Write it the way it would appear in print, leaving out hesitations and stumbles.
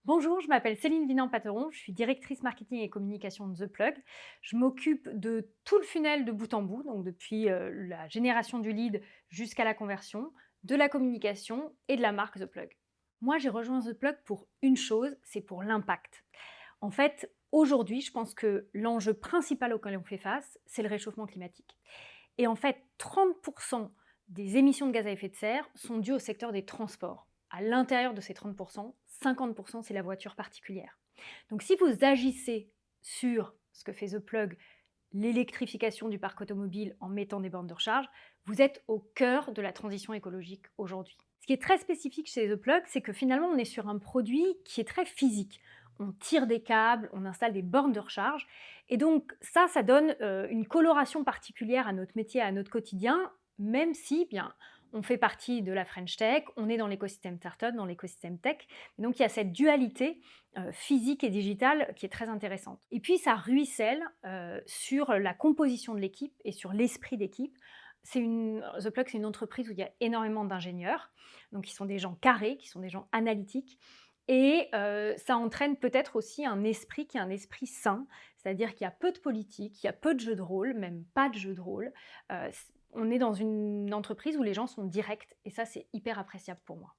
Bonjour, je m'appelle Céline Vinan-Pateron, je suis directrice marketing et communication de The Plug. Je m'occupe de tout le funnel de bout en bout, donc depuis la génération du lead jusqu'à la conversion, de la communication et de la marque The Plug. Moi, j'ai rejoint The Plug pour une chose, c'est pour l'impact. En fait, aujourd'hui, je pense que l'enjeu principal auquel on fait face, c'est le réchauffement climatique. Et en fait, 30% des émissions de gaz à effet de serre sont dues au secteur des transports. À l'intérieur de ces 30%, 50% c'est la voiture particulière. Donc si vous agissez sur ce que fait The Plug, l'électrification du parc automobile en mettant des bornes de recharge, vous êtes au cœur de la transition écologique aujourd'hui. Ce qui est très spécifique chez The Plug, c'est que finalement on est sur un produit qui est très physique. On tire des câbles, on installe des bornes de recharge, et donc ça donne une coloration particulière à notre métier, à notre quotidien, même si, bien, on fait partie de la French Tech, on est dans l'écosystème startup, dans l'écosystème tech, et donc il y a cette dualité physique et digitale qui est très intéressante. Et puis ça ruisselle sur la composition de l'équipe et sur l'esprit d'équipe. The Plug, c'est une entreprise où il y a énormément d'ingénieurs, donc qui sont des gens carrés, qui sont des gens analytiques, et ça entraîne peut-être aussi un esprit qui est un esprit sain, c'est-à-dire qu'il y a peu de politique, il y a peu de jeux de rôle, même pas de jeux de rôle. On est dans une entreprise où les gens sont directs, et ça, c'est hyper appréciable pour moi.